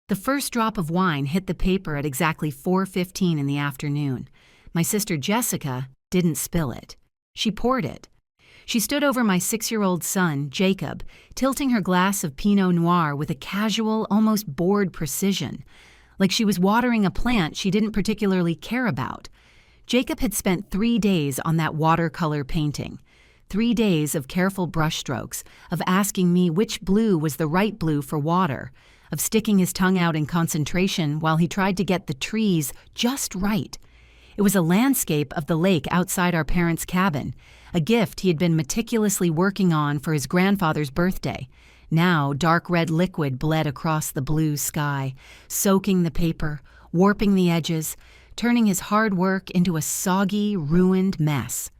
The first drop of wine hit the paper at exactly 4:15 in the afternoon. My sister Jessica didn't spill it. She poured it. She stood over my 6-year-old son, Jacob, tilting her glass of Pinot Noir with a casual, almost bored precision, like she was watering a plant she didn't particularly care about. Jacob had spent 3 days on that watercolor painting. 3 days of careful brushstrokes, of asking me which blue was the right blue for water, of sticking his tongue out in concentration while he tried to get the trees just right. It was a landscape of the lake outside our parents' cabin, a gift he had been meticulously working on for his grandfather's birthday. Now dark red liquid bled across the blue sky, soaking the paper, warping the edges, turning his hard work into a soggy, ruined mess.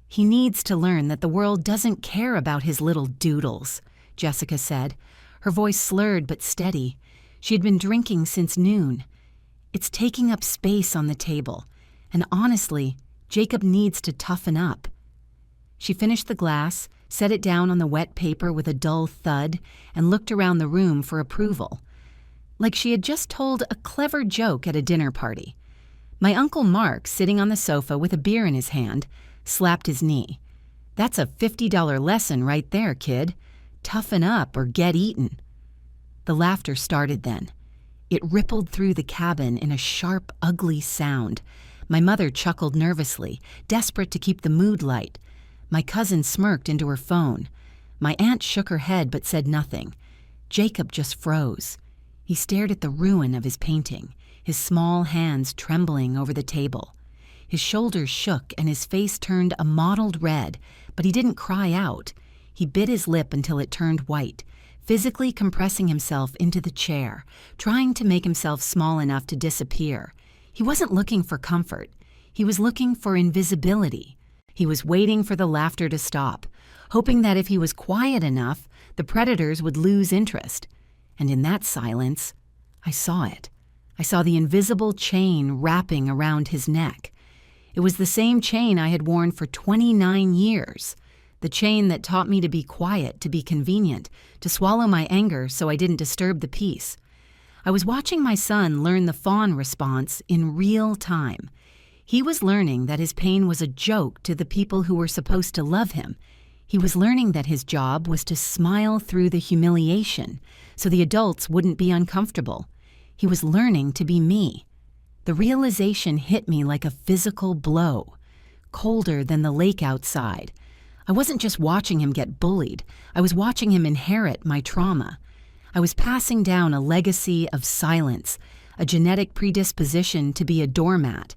"He needs to learn that the world doesn't care about his little doodles," Jessica said, her voice slurred but steady. She had been drinking since noon. "It's taking up space on the table, and honestly, Jacob needs to toughen up." She finished the glass, set it down on the wet paper with a dull thud, and looked around the room for approval, like she had just told a clever joke at a dinner party. My Uncle Mark, sitting on the sofa with a beer in his hand, slapped his knee. "That's a $50 lesson right there, kid. Toughen up or get eaten." The laughter started then. It rippled through the cabin in a sharp, ugly sound. My mother chuckled nervously, desperate to keep the mood light. My cousin smirked into her phone. My aunt shook her head but said nothing. Jacob just froze. He stared at the ruin of his painting, his small hands trembling over the table. His shoulders shook and his face turned a mottled red, but he didn't cry out. He bit his lip until it turned white, physically compressing himself into the chair, trying to make himself small enough to disappear. He wasn't looking for comfort. He was looking for invisibility. He was waiting for the laughter to stop, hoping that if he was quiet enough, the predators would lose interest. And in that silence, I saw it. I saw the invisible chain wrapping around his neck. It was the same chain I had worn for 29 years. The chain that taught me to be quiet, to be convenient, to swallow my anger so I didn't disturb the peace. I was watching my son learn the fawn response in real time. He was learning that his pain was a joke to the people who were supposed to love him. He was learning that his job was to smile through the humiliation so the adults wouldn't be uncomfortable. He was learning to be me. The realization hit me like a physical blow, colder than the lake outside. I wasn't just watching him get bullied. I was watching him inherit my trauma. I was passing down a legacy of silence, a genetic predisposition to be a doormat.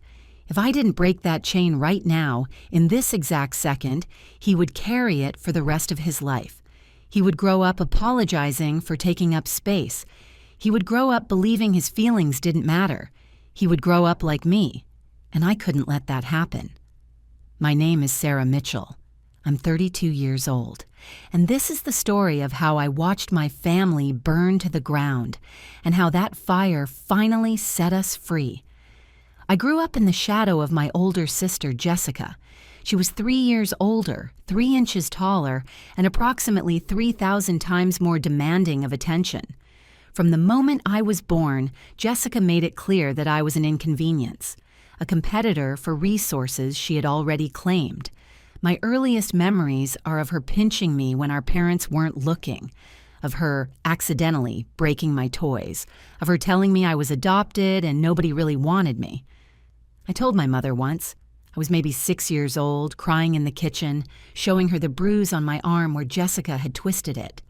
If I didn't break that chain right now, in this exact second, he would carry it for the rest of his life. He would grow up apologizing for taking up space. He would grow up believing his feelings didn't matter. He would grow up like me, and I couldn't let that happen. My name is Sarah Mitchell. I'm 32 years old, and this is the story of how I watched my family burn to the ground and how that fire finally set us free. I grew up in the shadow of my older sister, Jessica. She was 3 years older, 3 inches taller, and approximately 3,000 times more demanding of attention. From the moment I was born, Jessica made it clear that I was an inconvenience, a competitor for resources she had already claimed. My earliest memories are of her pinching me when our parents weren't looking, of her accidentally breaking my toys, of her telling me I was adopted and nobody really wanted me. I told my mother once. I was maybe 6 years old, crying in the kitchen, showing her the bruise on my arm where Jessica had twisted it.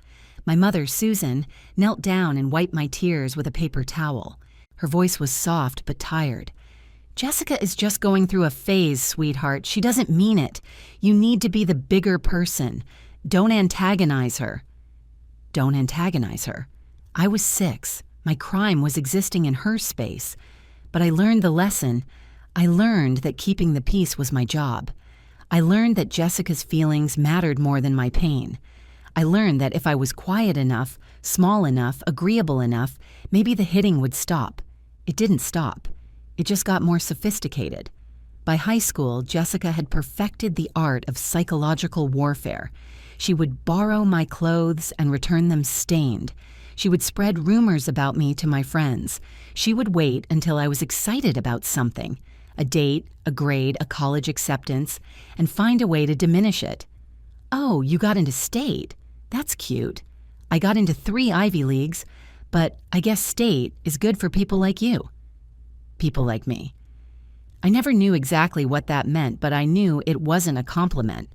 My mother, Susan, knelt down and wiped my tears with a paper towel. Her voice was soft but tired. "Jessica is just going through a phase, sweetheart. She doesn't mean it. You need to be the bigger person. Don't antagonize her." Don't antagonize her. I was 6. My crime was existing in her space. But I learned the lesson. I learned that keeping the peace was my job. I learned that Jessica's feelings mattered more than my pain. I learned that if I was quiet enough, small enough, agreeable enough, maybe the hitting would stop. It didn't stop. It just got more sophisticated. By high school, Jessica had perfected the art of psychological warfare. She would borrow my clothes and return them stained. She would spread rumors about me to my friends. She would wait until I was excited about something, a date, a grade, a college acceptance, and find a way to diminish it. "Oh, you got into state? That's cute. I got into 3 Ivy Leagues, but I guess state is good for people like you." People like me. I never knew exactly what that meant, but I knew it wasn't a compliment.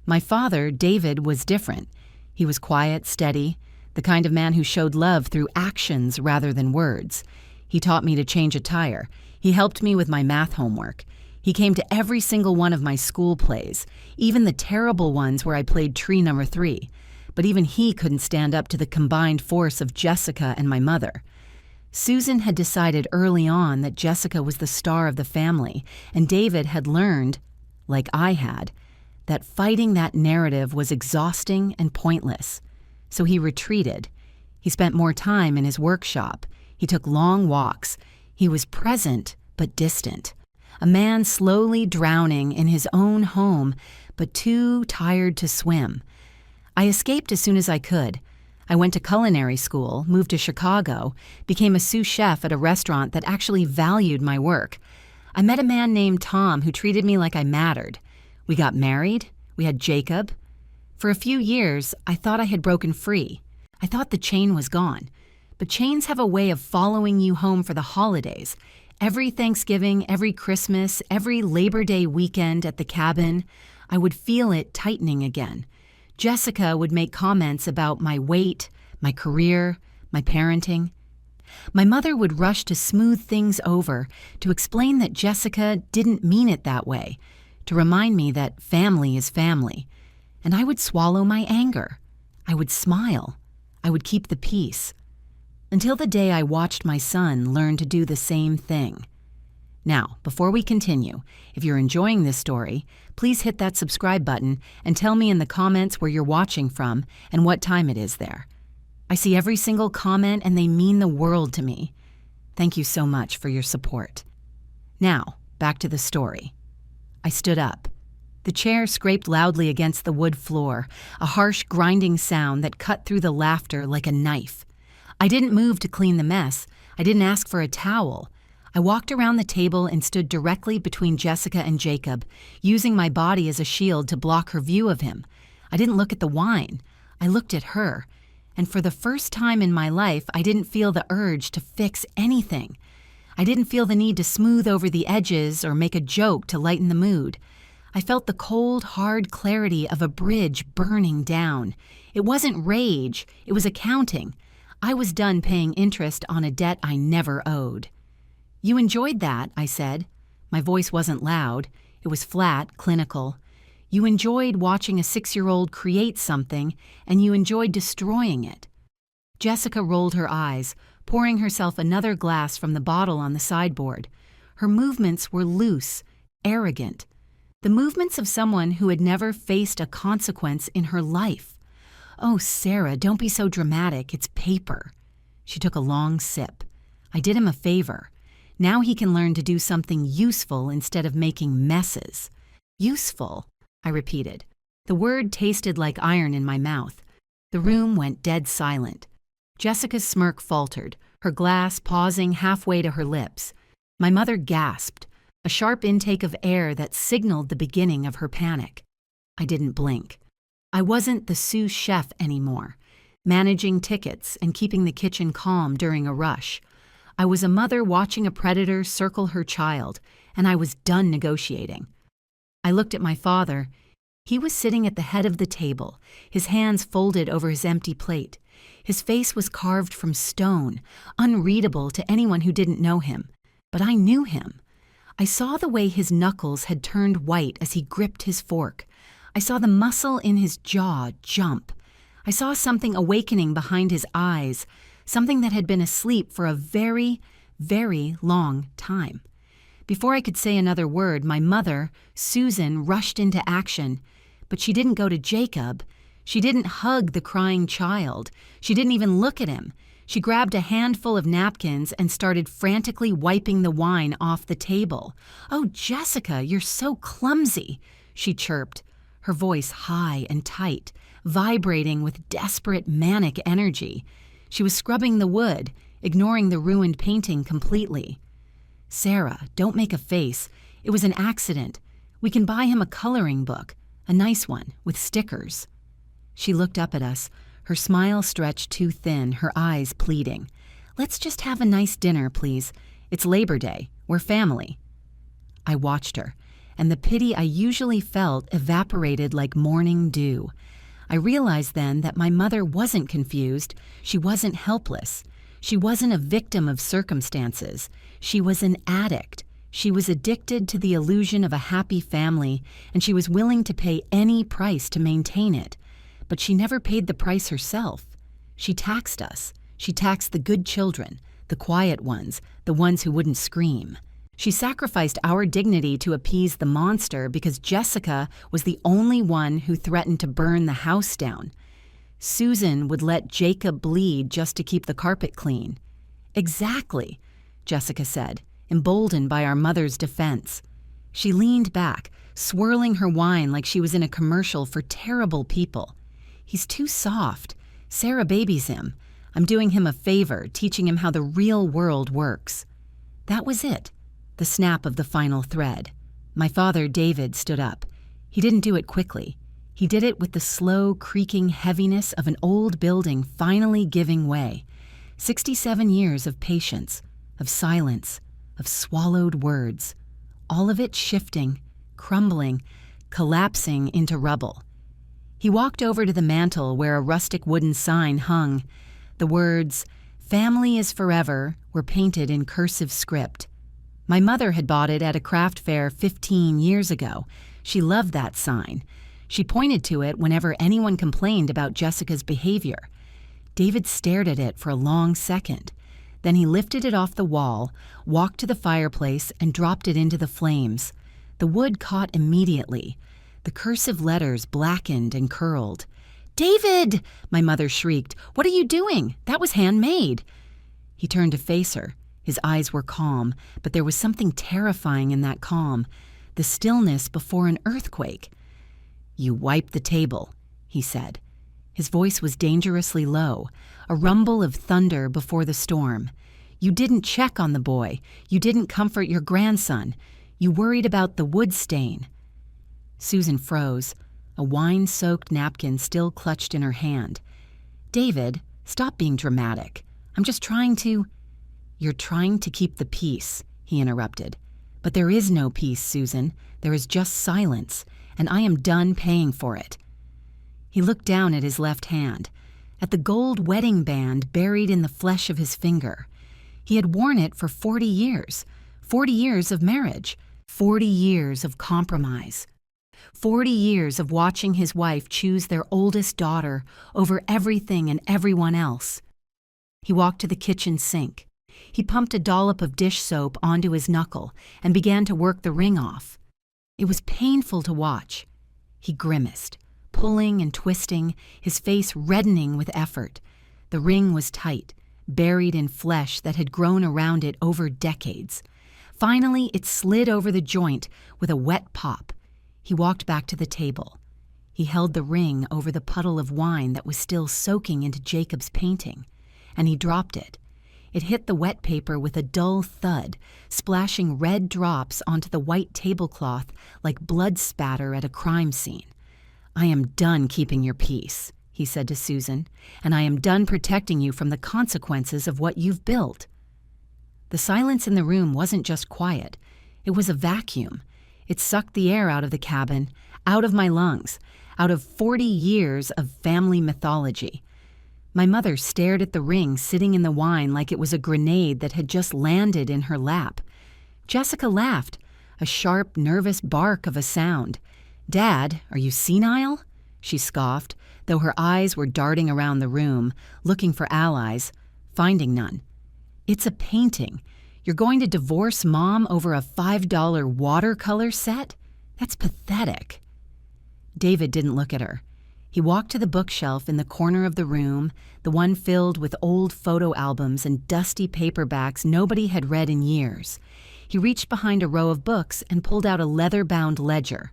My father, David, was different. He was quiet, steady, the kind of man who showed love through actions rather than words. He taught me to change a tire. He helped me with my math homework. He came to every single one of my school plays, even the terrible ones where I played tree number 3. But even he couldn't stand up to the combined force of Jessica and my mother. Susan had decided early on that Jessica was the star of the family, and David had learned, like I had, that fighting that narrative was exhausting and pointless. So he retreated. He spent more time in his workshop. He took long walks. He was present but distant. A man slowly drowning in his own home, but too tired to swim. I escaped as soon as I could. I went to culinary school, moved to Chicago, became a sous chef at a restaurant that actually valued my work. I met a man named Tom who treated me like I mattered. We got married. We had Jacob. For a few years, I thought I had broken free. I thought the chain was gone. But chains have a way of following you home for the holidays. Every Thanksgiving, every Christmas, every Labor Day weekend at the cabin, I would feel it tightening again. Jessica would make comments about my weight, my career, my parenting. My mother would rush to smooth things over, to explain that Jessica didn't mean it that way, to remind me that family is family. And I would swallow my anger. I would smile. I would keep the peace. Until the day I watched my son learn to do the same thing. Now, before we continue, if you're enjoying this story, please hit that subscribe button and tell me in the comments where you're watching from and what time it is there. I see every single comment and they mean the world to me. Thank you so much for your support. Now, back to the story. I stood up. The chair scraped loudly against the wood floor, a harsh grinding sound that cut through the laughter like a knife. I didn't move to clean the mess. I didn't ask for a towel. I walked around the table and stood directly between Jessica and Jacob, using my body as a shield to block her view of him. I didn't look at the wine. I looked at her. And for the first time in my life, I didn't feel the urge to fix anything. I didn't feel the need to smooth over the edges or make a joke to lighten the mood. I felt the cold, hard clarity of a bridge burning down. It wasn't rage. It was accounting. I was done paying interest on a debt I never owed. "You enjoyed that," I said. My voice wasn't loud. It was flat, clinical. You enjoyed watching a 6-year-old create something, and you enjoyed destroying it. Jessica rolled her eyes, pouring herself another glass from the bottle on the sideboard. Her movements were loose, arrogant. The movements of someone who had never faced a consequence in her life. "Oh, Sarah, don't be so dramatic. It's paper." She took a long sip. I did him a favor. Now he can learn to do something useful instead of making messes. Useful, I repeated. The word tasted like iron in my mouth. The room went dead silent. Jessica's smirk faltered, her glass pausing halfway to her lips. My mother gasped, a sharp intake of air that signaled the beginning of her panic. I didn't blink. I wasn't the sous chef anymore, managing tickets and keeping the kitchen calm during a rush. I was a mother watching a predator circle her child, and I was done negotiating. I looked at my father. He was sitting at the head of the table, his hands folded over his empty plate. His face was carved from stone, unreadable to anyone who didn't know him. But I knew him. I saw the way his knuckles had turned white as he gripped his fork. I saw the muscle in his jaw jump. I saw something awakening behind his eyes, something that had been asleep for a very, very long time. Before I could say another word, my mother, Susan, rushed into action. But she didn't go to Jacob. She didn't hug the crying child. She didn't even look at him. She grabbed a handful of napkins and started frantically wiping the wine off the table. "Oh, Jessica, you're so clumsy," she chirped, her voice high and tight, vibrating with desperate manic energy. She was scrubbing the wood, ignoring the ruined painting completely. "Sarah, don't make a face. It was an accident. We can buy him a coloring book, a nice one, with stickers." She looked up at us, her smile stretched too thin, her eyes pleading. "Let's just have a nice dinner, please. It's Labor Day. We're family." I watched her, and the pity I usually felt evaporated like morning dew. I realized then that my mother wasn't confused. She wasn't helpless. She wasn't a victim of circumstances. She was an addict. She was addicted to the illusion of a happy family, and she was willing to pay any price to maintain it. But she never paid the price herself. She taxed us. She taxed the good children, the quiet ones, the ones who wouldn't scream. She sacrificed our dignity to appease the monster because Jessica was the only one who threatened to burn the house down. Susan would let Jacob bleed just to keep the carpet clean. "Exactly," Jessica said, emboldened by our mother's defense. She leaned back, swirling her wine like she was in a commercial for terrible people. "He's too soft. Sarah babies him. I'm doing him a favor, teaching him how the real world works." That was it, the snap of the final thread. My father, David, stood up. He didn't do it quickly. He did it with the slow, creaking heaviness of an old building finally giving way. 67 years of patience, of silence, of swallowed words. All of it shifting, crumbling, collapsing into rubble. He walked over to the mantel where a rustic wooden sign hung. The words, "Family is forever," were painted in cursive script. My mother had bought it at a craft fair 15 years ago. She loved that sign. She pointed to it whenever anyone complained about Jessica's behavior. David stared at it for a long second. Then he lifted it off the wall, walked to the fireplace, and dropped it into the flames. The wood caught immediately. The cursive letters blackened and curled. "David!" my mother shrieked. "What are you doing? That was handmade." He turned to face her. His eyes were calm, but there was something terrifying in that calm, the stillness before an earthquake. "You wiped the table," he said. His voice was dangerously low, a rumble of thunder before the storm. "You didn't check on the boy. You didn't comfort your grandson. You worried about the wood stain." Susan froze, a wine-soaked napkin still clutched in her hand. "David, stop being dramatic. I'm just trying to—" "You're trying to keep the peace," he interrupted. "But there is no peace, Susan. There is just silence, and I am done paying for it." He looked down at his left hand, at the gold wedding band buried in the flesh of his finger. He had worn it for 40 years, 40 years of marriage, 40 years of compromise, 40 years of watching his wife choose their oldest daughter over everything and everyone else. He walked to the kitchen sink. He pumped a dollop of dish soap onto his knuckle and began to work the ring off. It was painful to watch. He grimaced, pulling and twisting, his face reddening with effort. The ring was tight, buried in flesh that had grown around it over decades. Finally, it slid over the joint with a wet pop. He walked back to the table. He held the ring over the puddle of wine that was still soaking into Jacob's painting, and he dropped it. It hit the wet paper with a dull thud, splashing red drops onto the white tablecloth like blood spatter at a crime scene. "I am done keeping your peace," he said to Susan, "and I am done protecting you from the consequences of what you've built." The silence in the room wasn't just quiet. It was a vacuum. It sucked the air out of the cabin, out of my lungs, out of 40 years of family mythology. My mother stared at the ring sitting in the wine like it was a grenade that had just landed in her lap. Jessica laughed, a sharp, nervous bark of a sound. "Dad, are you senile?" she scoffed, though her eyes were darting around the room, looking for allies, finding none. "It's a painting. You're going to divorce Mom over a $5 watercolor set? That's pathetic." David didn't look at her. He walked to the bookshelf in the corner of the room, the one filled with old photo albums and dusty paperbacks nobody had read in years. He reached behind a row of books and pulled out a leather-bound ledger.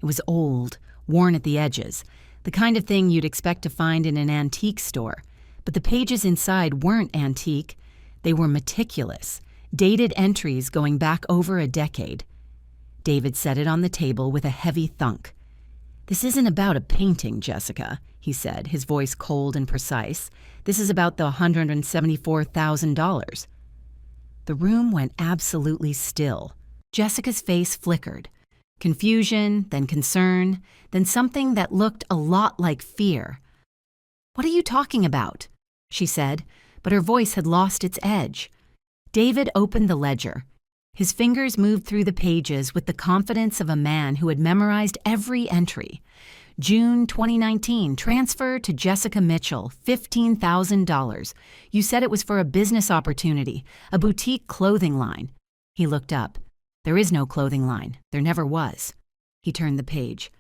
It was old, worn at the edges, the kind of thing you'd expect to find in an antique store, But the pages inside weren't antique. They were meticulous, dated entries going back over a decade. David set it on the table with a heavy thunk. "This isn't about a painting, Jessica," he said, his voice cold and precise. "This is about the $174,000. The room went absolutely still. Jessica's face flickered. Confusion, then concern, then something that looked a lot like fear. "What are you talking about?" she said, but her voice had lost its edge. David opened the ledger. His fingers moved through the pages with the confidence of a man who had memorized every entry. "June 2019, transfer to Jessica Mitchell, $15,000. You said it was for a business opportunity, a boutique clothing line." He looked up. "There is no clothing line. There never was." He turned the page.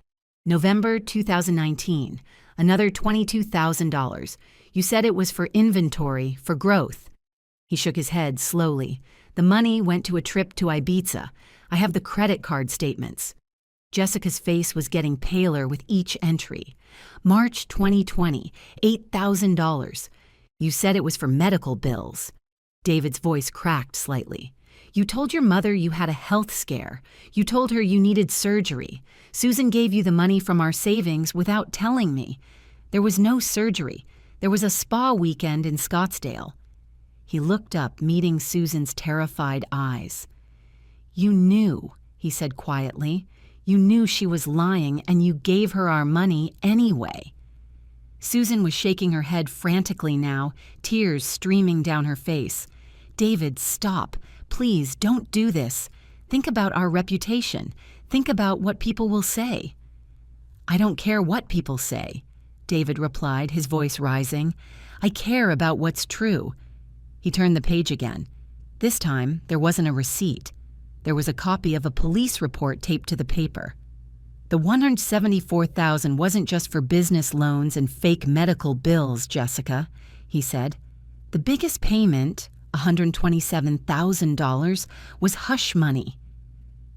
"November 2019, another $22,000. You said it was for inventory, for growth." He shook his head slowly. "The money went to a trip to Ibiza. I have the credit card statements." Jessica's face was getting paler with each entry. "March 2020, $8,000. You said it was for medical bills." David's voice cracked slightly. "You told your mother you had a health scare. You told her you needed surgery. Susan gave you the money from our savings without telling me. There was no surgery. There was a spa weekend in Scottsdale." He looked up, meeting Susan's terrified eyes. "You knew," he said quietly. "You knew she was lying, and you gave her our money anyway." Susan was shaking her head frantically now, tears streaming down her face. "David, stop. Please, don't do this. Think about our reputation. Think about what people will say." "I don't care what people say," David replied, his voice rising. "I care about what's true." He turned the page again. This time, there wasn't a receipt. There was a copy of a police report taped to the paper. "The $174,000 wasn't just for business loans and fake medical bills, Jessica," he said. "The biggest payment, $127,000, was hush money."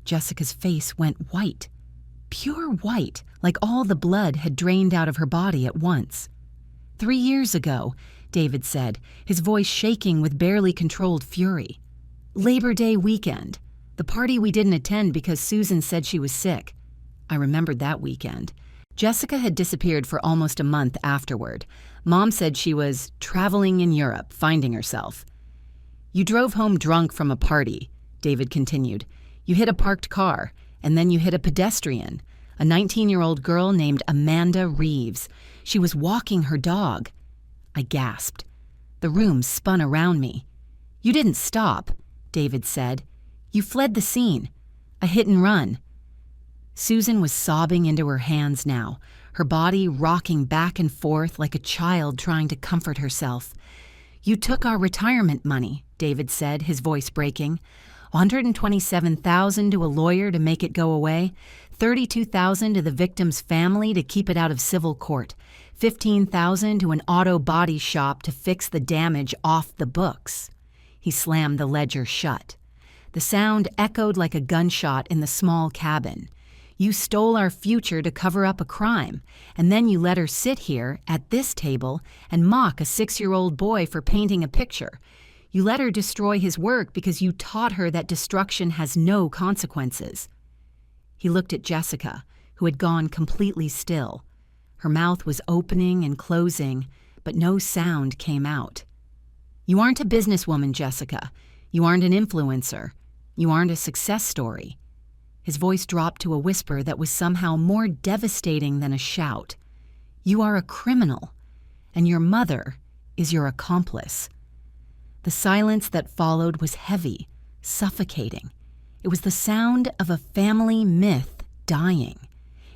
Jessica's face went white. Pure white, like all the blood had drained out of her body at once. 3 years ago, David said, his voice shaking with barely controlled fury. "Labor Day weekend. The party we didn't attend because Susan said she was sick." I remembered that weekend. Jessica had disappeared for almost a month afterward. Mom said she was traveling in Europe, finding herself. "You drove home drunk from a party," David continued. "You hit a parked car, and then you hit a pedestrian, a 19-year-old girl named Amanda Reeves. She was walking her dog." I gasped. The room spun around me. "You didn't stop," David said. "You fled the scene. A hit and run." Susan was sobbing into her hands now, her body rocking back and forth like a child trying to comfort herself. "You took our retirement money," David said, his voice breaking. $127,000 to a lawyer to make it go away, $32,000 to the victim's family to keep it out of civil court, $15,000 to an auto body shop to fix the damage off the books. He slammed the ledger shut. The sound echoed like a gunshot in the small cabin. "You stole our future to cover up a crime, and then you let her sit here, at this table, and mock a 6-year-old boy for painting a picture. You let her destroy his work because you taught her that destruction has no consequences." He looked at Jessica, who had gone completely still. Her mouth was opening and closing, but no sound came out. "You aren't a businesswoman, Jessica. You aren't an influencer. You aren't a success story." His voice dropped to a whisper that was somehow more devastating than a shout. "You are a criminal, and your mother is your accomplice." The silence that followed was heavy, suffocating. It was the sound of a family myth dying.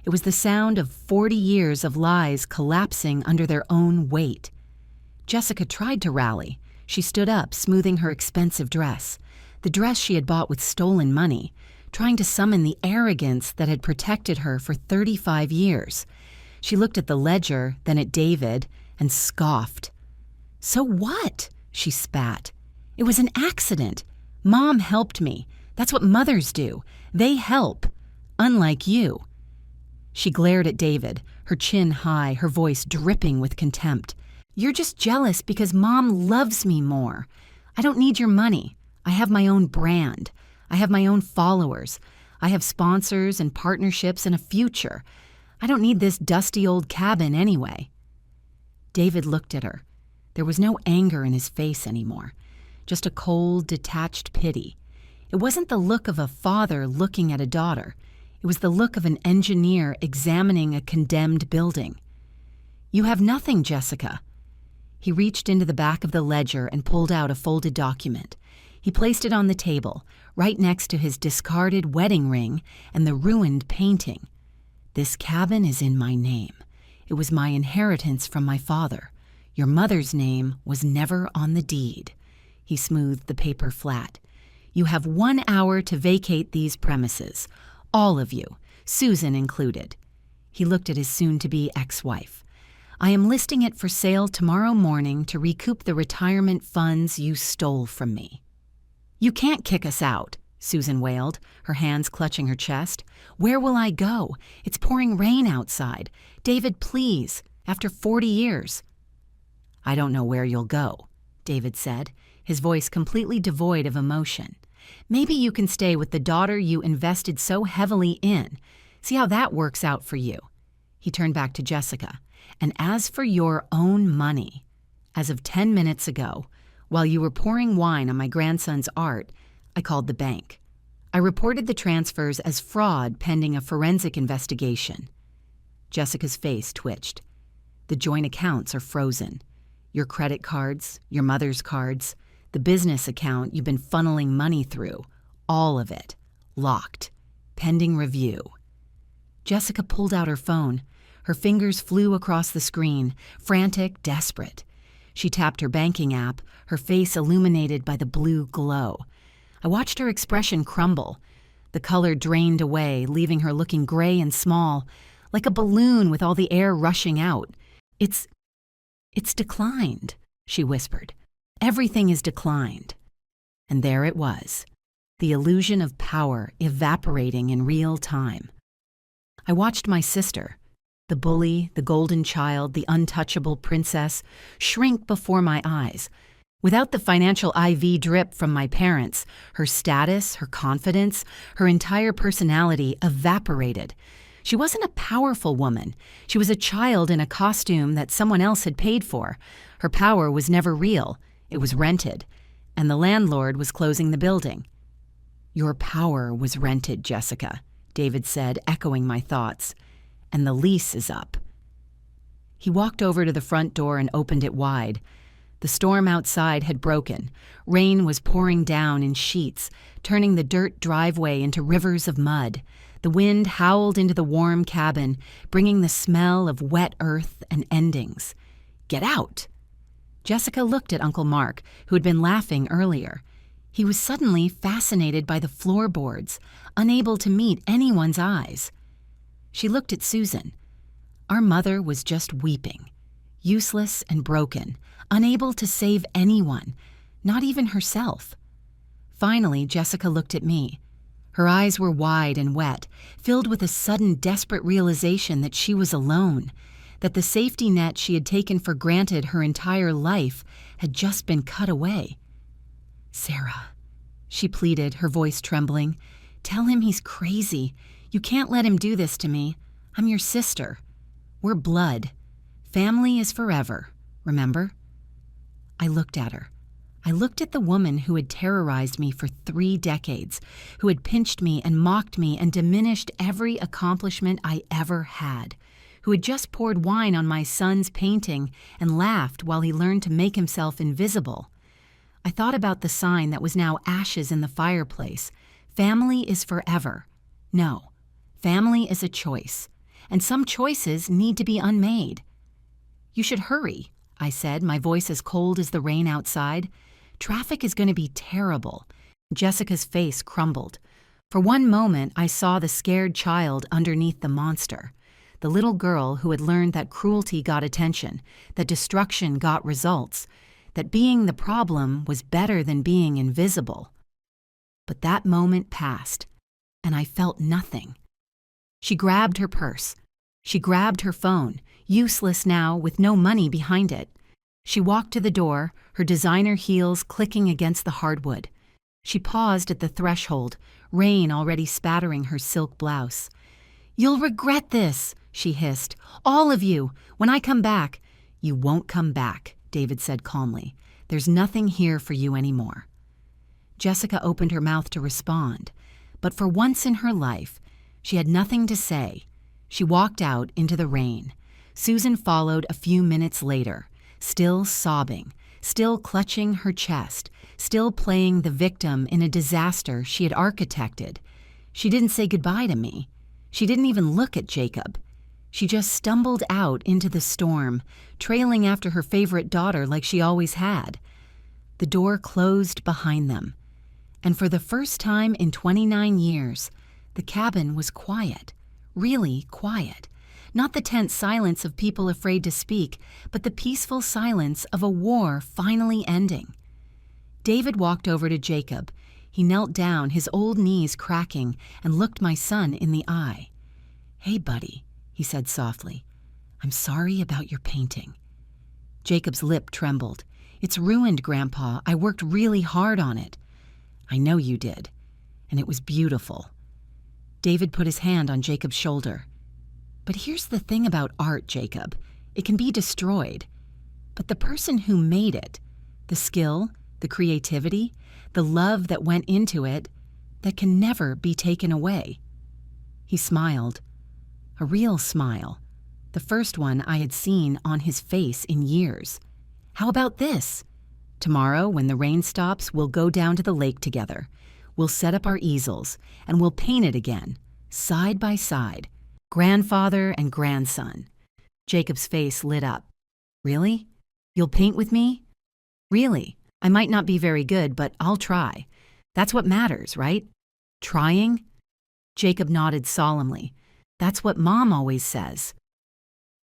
It was the sound of 40 years of lies collapsing under their own weight. Jessica tried to rally. She stood up, smoothing her expensive dress, the dress she had bought with stolen money, trying to summon the arrogance that had protected her for 35 years. She looked at the ledger, then at David, and scoffed. "So what?" she spat. "It was an accident. Mom helped me. That's what mothers do. They help. Unlike you." She glared at David, her chin high, her voice dripping with contempt. You're just jealous because Mom loves me more. I don't need your money. I have my own brand. I have my own followers. I have sponsors and partnerships and a future. I don't need this dusty old cabin anyway." David looked at her. There was no anger in his face anymore, just a cold, detached pity. It wasn't the look of a father looking at a daughter. It was the look of an engineer examining a condemned building. "You have nothing, Jessica." He reached into the back of the ledger and pulled out a folded document. He placed it on the table, right next to his discarded wedding ring and the ruined painting. "This cabin is in my name. It was my inheritance from my father. Your mother's name was never on the deed." He smoothed the paper flat. "You have 1 hour to vacate these premises. All of you, Susan included." He looked at his soon-to-be ex-wife. "I am listing it for sale tomorrow morning to recoup the retirement funds you stole from me." "You can't kick us out," Susan wailed, her hands clutching her chest. "Where will I go? It's pouring rain outside. David, please, after 40 years. "I don't know where you'll go," David said, his voice completely devoid of emotion. "Maybe you can stay with the daughter you invested so heavily in. See how that works out for you." He turned back to Jessica. "And as for your own money, as of 10 minutes ago, while you were pouring wine on my grandson's art, I called the bank. I reported the transfers as fraud pending a forensic investigation." Jessica's face twitched. "The joint accounts are frozen. Your credit cards, your mother's cards, the business account you've been funneling money through, all of it, locked, pending review." Jessica pulled out her phone. Her fingers flew across the screen, frantic, desperate. She tapped her banking app, her face illuminated by the blue glow. I watched her expression crumble. The color drained away, leaving her looking gray and small, like a balloon with all the air rushing out. It's declined," she whispered. "Everything is declined." And there it was, the illusion of power evaporating in real time. I watched my sister, the bully, the golden child, the untouchable princess, shrink before my eyes. Without the financial IV drip from my parents, her status, her confidence, her entire personality evaporated. She wasn't a powerful woman. She was a child in a costume that someone else had paid for. Her power was never real. It was rented. And the landlord was closing the building. "Your power was rented, Jessica," David said, echoing my thoughts. "And the lease is up." He walked over to the front door and opened it wide. The storm outside had broken. Rain was pouring down in sheets, turning the dirt driveway into rivers of mud. The wind howled into the warm cabin, bringing the smell of wet earth and endings. "Get out!" Jessica looked at Uncle Mark, who had been laughing earlier. He was suddenly fascinated by the floorboards, unable to meet anyone's eyes. She looked at Susan. Our mother was just weeping, useless and broken, unable to save anyone, not even herself. Finally, Jessica looked at me. Her eyes were wide and wet, filled with a sudden desperate realization that she was alone, that the safety net she had taken for granted her entire life had just been cut away. "Sarah," she pleaded, her voice trembling, "tell him he's crazy. You can't let him do this to me. I'm your sister. We're blood. Family is forever, remember?" I looked at her. I looked at the woman who had terrorized me for 3 decades, who had pinched me and mocked me and diminished every accomplishment I ever had, who had just poured wine on my son's painting and laughed while he learned to make himself invisible. I thought about the sign that was now ashes in the fireplace. Family is forever. No, family is a choice, and some choices need to be unmade. "You should hurry," I said, my voice as cold as the rain outside. "Traffic is going to be terrible." Jessica's face crumbled. For one moment, I saw the scared child underneath the monster, the little girl who had learned that cruelty got attention, that destruction got results, that being the problem was better than being invisible. But that moment passed, and I felt nothing. She grabbed her purse. She grabbed her phone, useless now with no money behind it. She walked to the door, her designer heels clicking against the hardwood. She paused at the threshold, rain already spattering her silk blouse. "You'll regret this," she hissed. "All of you, when I come back." "You won't come back," David said calmly. "There's nothing here for you anymore." Jessica opened her mouth to respond, but for once in her life, she had nothing to say. She walked out into the rain. Susan followed a few minutes later, still sobbing, still clutching her chest, still playing the victim in a disaster she had architected. She didn't say goodbye to me. She didn't even look at Jacob. She just stumbled out into the storm, trailing after her favorite daughter like she always had. The door closed behind them, and for the first time in 29 years, the cabin was quiet, really quiet. Not the tense silence of people afraid to speak, but the peaceful silence of a war finally ending. David walked over to Jacob. He knelt down, his old knees cracking, and looked my son in the eye. "Hey, buddy," he said softly. "I'm sorry about your painting." Jacob's lip trembled. "It's ruined, Grandpa. I worked really hard on it." "I know you did, and it was beautiful." David put his hand on Jacob's shoulder. "But here's the thing about art, Jacob. It can be destroyed. But the person who made it, the skill, the creativity, the love that went into it, that can never be taken away." He smiled. A real smile. The first one I had seen on his face in years. "How about this? Tomorrow, when the rain stops, we'll go down to the lake together. We'll set up our easels, and we'll paint it again, side by side. Grandfather and grandson." Jacob's face lit up. "Really? You'll paint with me?" "Really. I might not be very good, but I'll try. That's what matters, right? Trying?" Jacob nodded solemnly. "That's what Mom always says."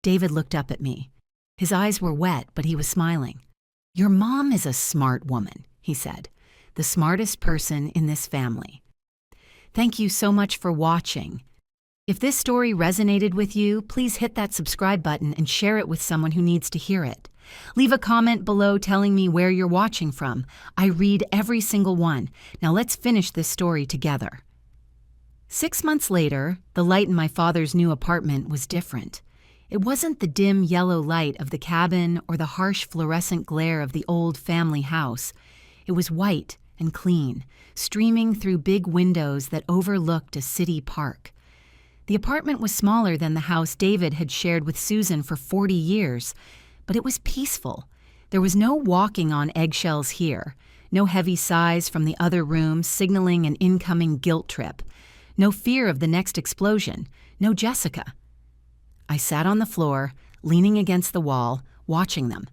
David looked up at me. His eyes were wet, but he was smiling. "Your mom is a smart woman," he said. "The smartest person in this family." Thank you so much for watching. If this story resonated with you, please hit that subscribe button and share it with someone who needs to hear it. Leave a comment below telling me where you're watching from. I read every single one. Now let's finish this story together. 6 months later, the light in my father's new apartment was different. It wasn't the dim yellow light of the cabin or the harsh fluorescent glare of the old family house. It was white and clean, streaming through big windows that overlooked a city park. The apartment was smaller than the house David had shared with Susan for 40 years, but it was peaceful. There was no walking on eggshells here, no heavy sighs from the other rooms signaling an incoming guilt trip, no fear of the next explosion, no Jessica. I sat on the floor, leaning against the wall, watching them.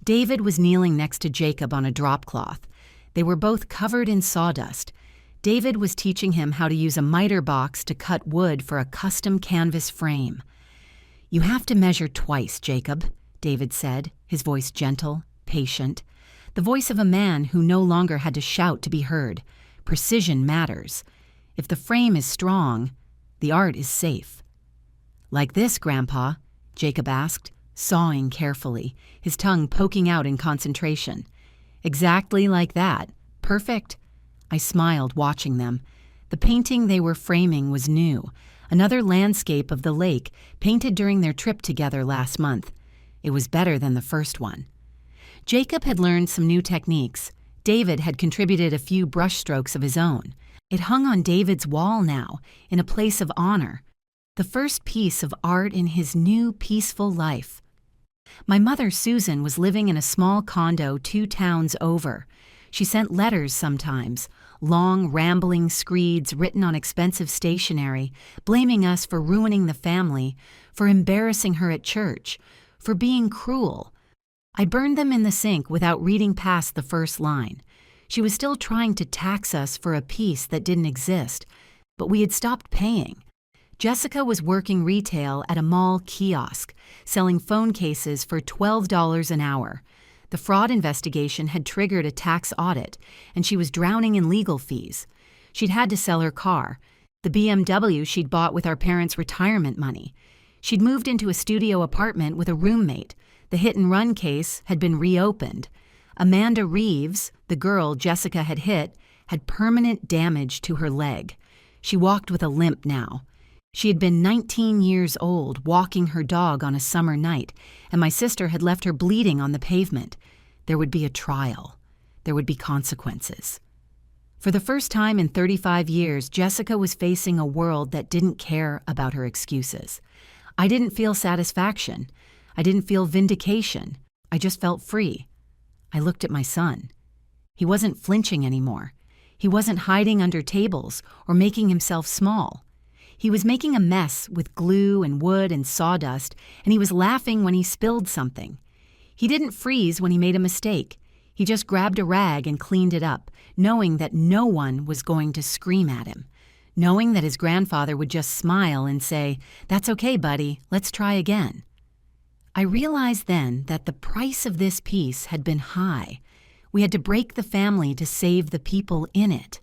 David was kneeling next to Jacob on a drop cloth. They were both covered in sawdust. David was teaching him how to use a miter box to cut wood for a custom canvas frame. "You have to measure twice, Jacob," David said, his voice gentle, patient, the voice of a man who no longer had to shout to be heard. "Precision matters. If the frame is strong, the art is safe." "Like this, Grandpa?" Jacob asked, sawing carefully, his tongue poking out in concentration. "Exactly like that. Perfect." I smiled, watching them. The painting they were framing was new, another landscape of the lake painted during their trip together last month. It was better than the first one. Jacob had learned some new techniques. David had contributed a few brushstrokes of his own. It hung on David's wall now, in a place of honor. The first piece of art in his new, peaceful life. My mother, Susan, was living in a small condo 2 towns over. She sent letters sometimes, long, rambling screeds written on expensive stationery, blaming us for ruining the family, for embarrassing her at church, for being cruel. I burned them in the sink without reading past the first line. She was still trying to tax us for a piece that didn't exist, but we had stopped paying. Jessica was working retail at a mall kiosk, selling phone cases for $12 an hour. The fraud investigation had triggered a tax audit, and she was drowning in legal fees. She'd had to sell her car, the BMW she'd bought with our parents' retirement money. She'd moved into a studio apartment with a roommate. The hit-and-run case had been reopened. Amanda Reeves, the girl Jessica had hit, had permanent damage to her leg. She walked with a limp now. She had been 19 years old, walking her dog on a summer night, and my sister had left her bleeding on the pavement. There would be a trial. There would be consequences. For the first time in 35 years, Jessica was facing a world that didn't care about her excuses. I didn't feel satisfaction. I didn't feel vindication. I just felt free. I looked at my son. He wasn't flinching anymore. He wasn't hiding under tables or making himself small. He was making a mess with glue and wood and sawdust, and he was laughing when he spilled something. He didn't freeze when he made a mistake. He just grabbed a rag and cleaned it up, knowing that no one was going to scream at him, knowing that his grandfather would just smile and say, "That's okay, buddy, let's try again." I realized then that the price of this peace had been high. We had to break the family to save the people in it.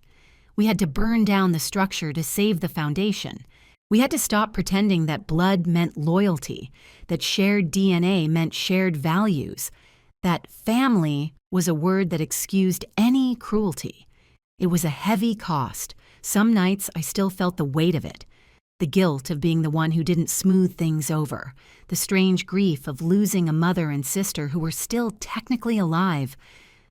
We had to burn down the structure to save the foundation. We had to stop pretending that blood meant loyalty, that shared DNA meant shared values, that family was a word that excused any cruelty. It was a heavy cost. Some nights I still felt the weight of it. The guilt of being the one who didn't smooth things over. The strange grief of losing a mother and sister who were still technically alive.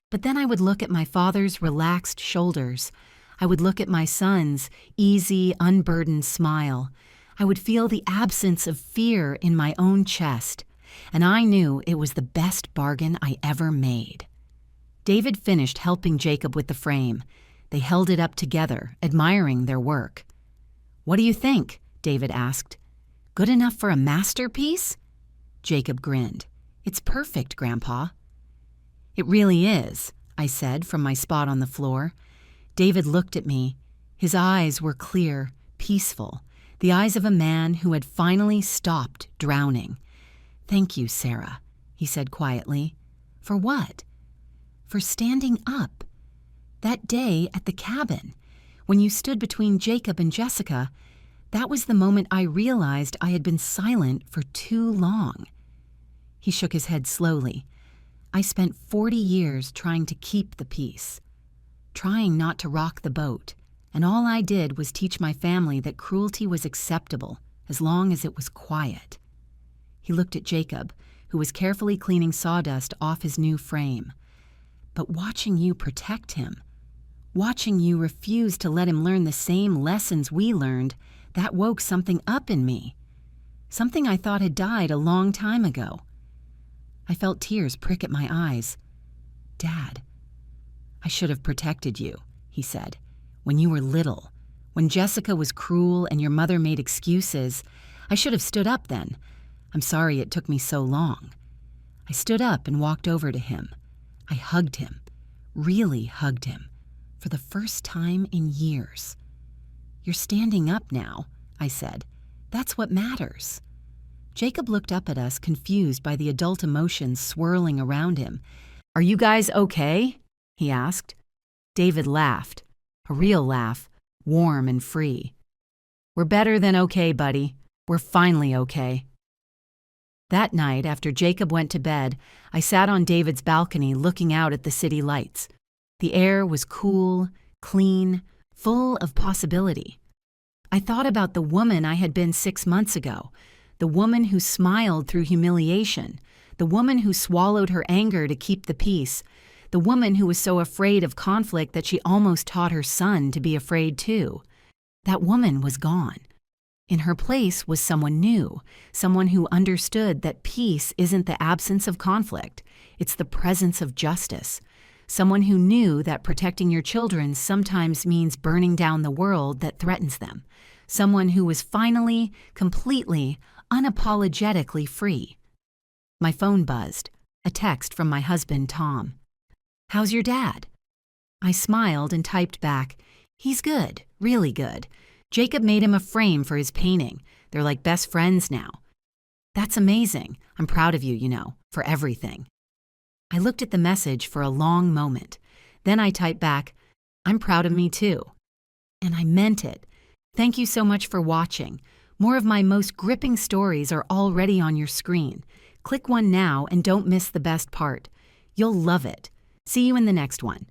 But then I would look at my father's relaxed shoulders. I would look at my son's easy, unburdened smile. I would feel the absence of fear in my own chest. And I knew it was the best bargain I ever made. David finished helping Jacob with the frame. They held it up together, admiring their work. "What do you think?" David asked. "Good enough for a masterpiece?" Jacob grinned. "It's perfect, Grandpa." "It really is," I said from my spot on the floor. David looked at me. His eyes were clear, peaceful, the eyes of a man who had finally stopped drowning. "Thank you, Sarah," he said quietly. "For what?" "For standing up. That day at the cabin, when you stood between Jacob and Jessica, that was the moment I realized I had been silent for too long." He shook his head slowly. "I spent 40 years trying to keep the peace, trying not to rock the boat, and all I did was teach my family that cruelty was acceptable as long as it was quiet." He looked at Jacob, who was carefully cleaning sawdust off his new frame. "But watching you protect him, watching you refuse to let him learn the same lessons we learned, that woke something up in me. Something I thought had died a long time ago." I felt tears prick at my eyes. "Dad, I should have protected you," he said. "When you were little, when Jessica was cruel and your mother made excuses, I should have stood up then. I'm sorry it took me so long." I stood up and walked over to him. I hugged him, really hugged him, for the first time in years. "You're standing up now," I said. "That's what matters." Jacob looked up at us, confused by the adult emotions swirling around him. "Are you guys okay?" he asked. David laughed, a real laugh, warm and free. "We're better than okay, buddy. We're finally okay." That night, after Jacob went to bed, I sat on David's balcony looking out at the city lights. The air was cool, clean, full of possibility. I thought about the woman I had been 6 months ago, the woman who smiled through humiliation, the woman who swallowed her anger to keep the peace, the woman who was so afraid of conflict that she almost taught her son to be afraid too. That woman was gone. In her place was someone new, someone who understood that peace isn't the absence of conflict, it's the presence of justice. Someone who knew that protecting your children sometimes means burning down the world that threatens them. Someone who was finally, completely, unapologetically free. My phone buzzed, a text from my husband, Tom. "How's your dad?" I smiled and typed back, "He's good, really good. Jacob made him a frame for his painting. They're like best friends now." "That's amazing. I'm proud of you, for everything." I looked at the message for a long moment. Then I typed back, "I'm proud of me too." And I meant it. Thank you so much for watching. More of my most gripping stories are already on your screen. Click one now and don't miss the best part. You'll love it. See you in the next one.